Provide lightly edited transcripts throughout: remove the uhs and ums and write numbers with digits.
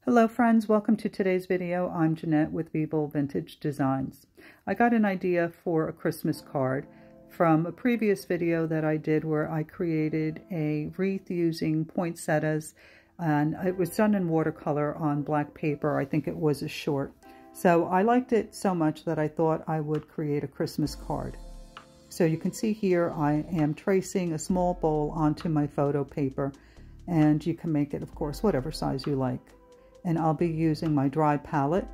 Hello friends, welcome to today's video. I'm Jeanette with Weeble Vintage Designs. I got an idea for a Christmas card from a previous video that I did where I created a wreath using poinsettias, and it was done in watercolor on black paper. I think it was a short. So I liked it so much that I thought I would create a Christmas card. So you can see here I am tracing a small bowl onto my photo paper, and you can make it, of course, whatever size you like. And I'll be using my dry palette.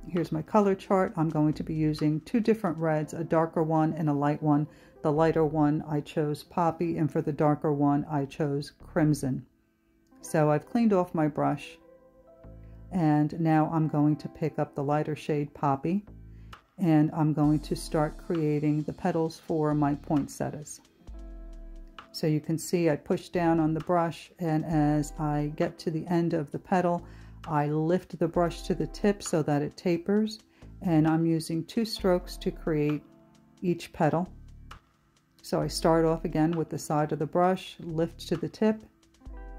Here's my color chart. I'm going to be using two different reds, a darker one and a light one. The lighter one I chose poppy, and for the darker one I chose crimson. So I've cleaned off my brush, and now I'm going to pick up the lighter shade poppy, and I'm going to start creating the petals for my poinsettias. So you can see I push down on the brush, and as I get to the end of the petal, I lift the brush to the tip so that it tapers, and I'm using 2 strokes to create each petal. So I start off again with the side of the brush, lift to the tip,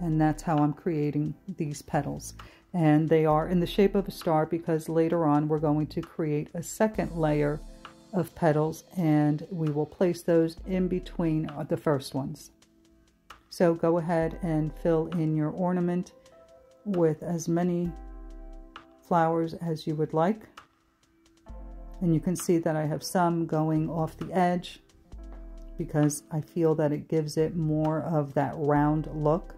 and that's how I'm creating these petals. And they are in the shape of a star because later on we're going to create a second layer of petals, and we will place those in between the first ones. So go ahead and fill in your ornament with as many flowers as you would like. And you can see that I have some going off the edge because I feel that it gives it more of that round look.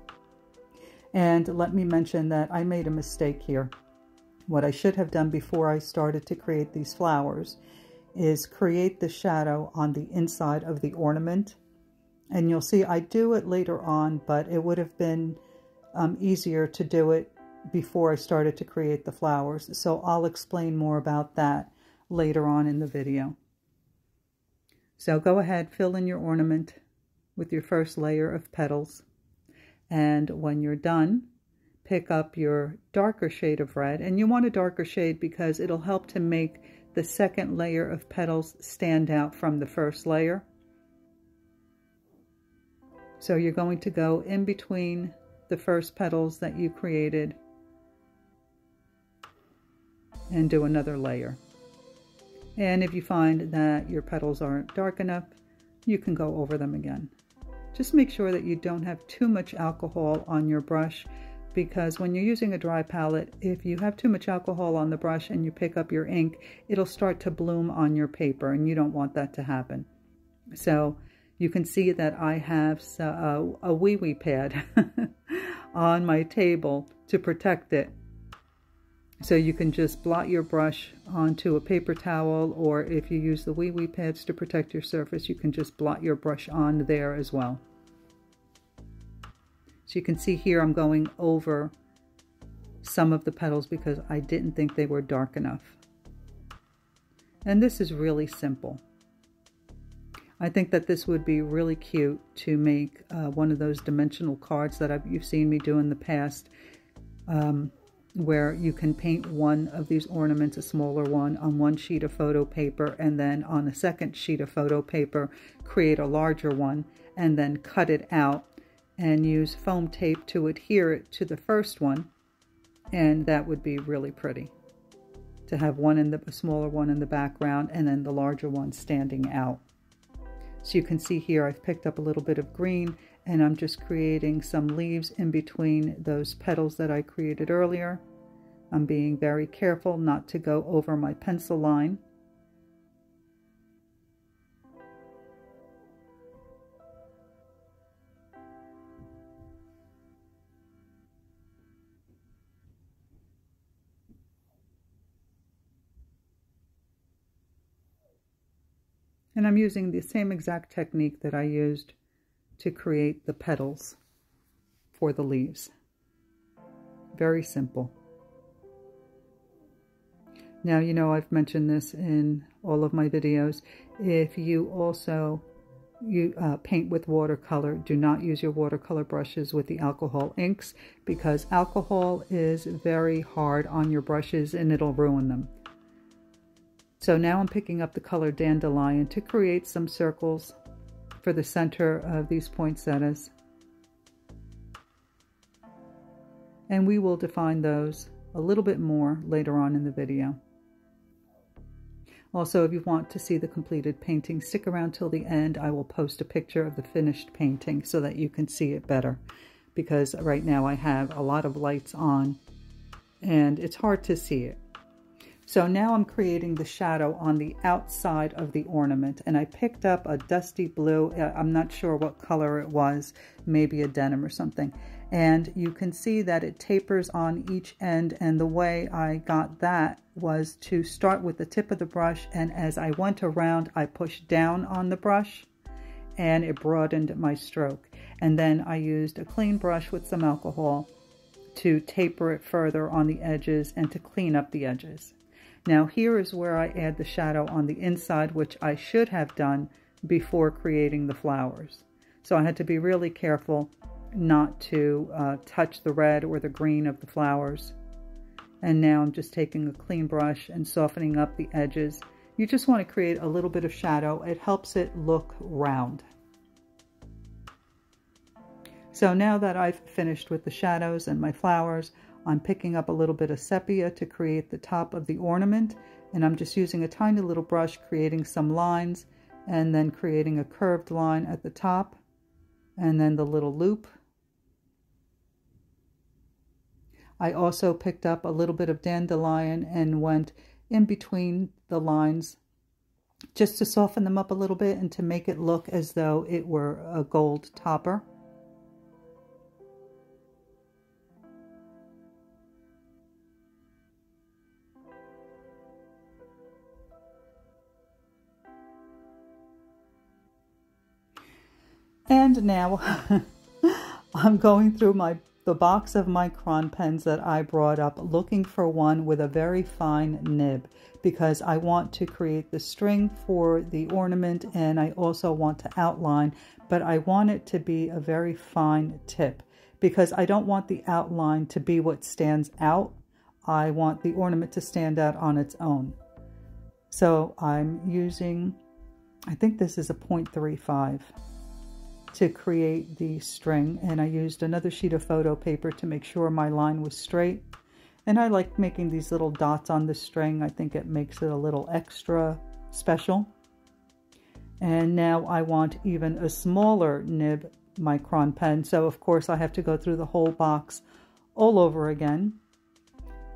And let me mention that I made a mistake here. What I should have done before I started to create these flowers is create the shadow on the inside of the ornament. And you'll see I do it later on, but it would have been easier to do it before I started to create the flowers. So I'll explain more about that later on in the video. So go ahead, fill in your ornament with your first layer of petals. And when you're done, pick up your darker shade of red. And you want a darker shade because it'll help to make the second layer of petals stand out from the first layer. So you're going to go in between the first petals that you created and do another layer. And if you find that your petals aren't dark enough, you can go over them again. Just make sure that you don't have too much alcohol on your brush, because when you're using a dry palette, if you have too much alcohol on the brush and you pick up your ink, it'll start to bloom on your paper, and you don't want that to happen. So you can see that I have a wee pad on my table to protect it. So you can just blot your brush onto a paper towel, or if you use the wee pads to protect your surface, you can just blot your brush on there as well. So you can see here I'm going over some of the petals because I didn't think they were dark enough. And this is really simple. I think that this would be really cute to make one of those dimensional cards that you've seen me do in the past, where you can paint one of these ornaments, a smaller one, on one sheet of photo paper, and then on a second sheet of photo paper create a larger one, and then cut it out and use foam tape to adhere it to the first one, and that would be really pretty to have a smaller one in the background and then the larger one standing out. So you can see here I've picked up a little bit of green, and I'm just creating some leaves in between those petals that I created earlier. I'm being very careful not to go over my pencil line. And I'm using the same exact technique that I used to create the petals for the leaves. Very simple. Now, you know, I've mentioned this in all of my videos. If you also paint with watercolor, do not use your watercolor brushes with the alcohol inks, because alcohol is very hard on your brushes and it'll ruin them. So now I'm picking up the color Dandelion to create some circles for the center of these poinsettias. And we will define those a little bit more later on in the video. Also, if you want to see the completed painting, stick around till the end. I will post a picture of the finished painting so that you can see it better, because right now I have a lot of lights on and it's hard to see it. So now I'm creating the shadow on the outside of the ornament, and I picked up a dusty blue. I'm not sure what color it was, maybe a denim or something. And you can see that it tapers on each end, and the way I got that was to start with the tip of the brush, and as I went around I pushed down on the brush and it broadened my stroke. And then I used a clean brush with some alcohol to taper it further on the edges and to clean up the edges. Now here is where I add the shadow on the inside, which I should have done before creating the flowers. So I had to be really careful not to touch the red or the green of the flowers. And now I'm just taking a clean brush and softening up the edges. You just want to create a little bit of shadow. It helps it look round. So now that I've finished with the shadows and my flowers, I'm picking up a little bit of sepia to create the top of the ornament, and I'm just using a tiny little brush, creating some lines, and then creating a curved line at the top, and then the little loop. I also picked up a little bit of dandelion and went in between the lines just to soften them up a little bit and to make it look as though it were a gold topper. And now I'm going through the box of micron pens that I brought up, looking for one with a very fine nib, because I want to create the string for the ornament and I also want to outline, but I want it to be a very fine tip because I don't want the outline to be what stands out. I want the ornament to stand out on its own. So I'm using, I think this is a 0.35. to create the string, and I used another sheet of photo paper to make sure my line was straight. And I like making these little dots on the string. I think it makes it a little extra special. And now I want even a smaller nib micron pen, so of course I have to go through the whole box all over again.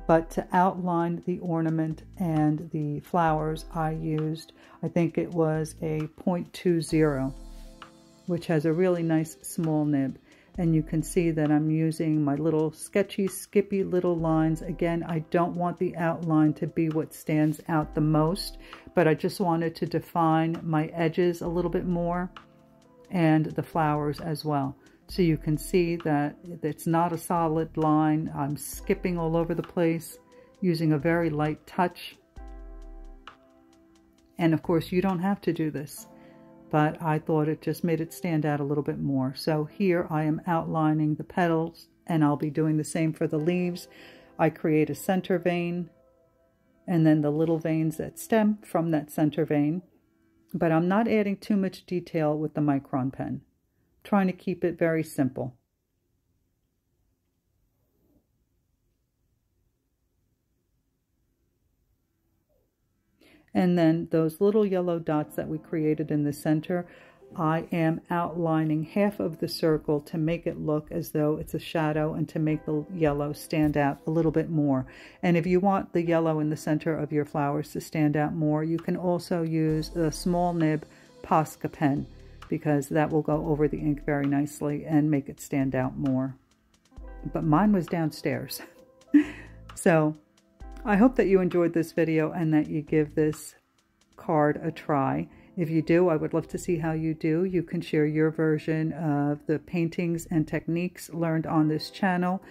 But to outline the ornament and the flowers, I used, I think it was a 0.20. which has a really nice small nib. And you can see that I'm using my little sketchy, skippy little lines. Again, I don't want the outline to be what stands out the most, but I just wanted to define my edges a little bit more and the flowers as well. So you can see that it's not a solid line. I'm skipping all over the place using a very light touch. And of course, you don't have to do this, but I thought it just made it stand out a little bit more. So here I am outlining the petals, and I'll be doing the same for the leaves. I create a center vein, and then the little veins that stem from that center vein. But I'm not adding too much detail with the micron pen. I'm trying to keep it very simple. And then those little yellow dots that we created in the center, I am outlining half of the circle to make it look as though it's a shadow and to make the yellow stand out a little bit more. And if you want the yellow in the center of your flowers to stand out more, you can also use a small nib Posca pen, because that will go over the ink very nicely and make it stand out more. But mine was downstairs. So I hope that you enjoyed this video and that you give this card a try. If you do, I would love to see how you do. You can share your version of the paintings and techniques learned on this channel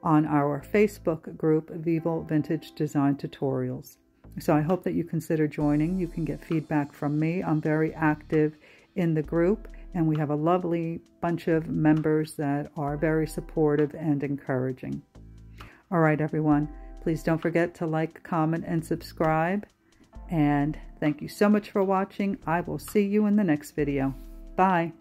on our Facebook group, Vivo Vintage Design Tutorials. So I hope that you consider joining. You can get feedback from me. I'm very active in the group, and we have a lovely bunch of members that are very supportive and encouraging. All right, everyone. Please don't forget to like, comment, and subscribe. And thank you so much for watching. I will see you in the next video. Bye.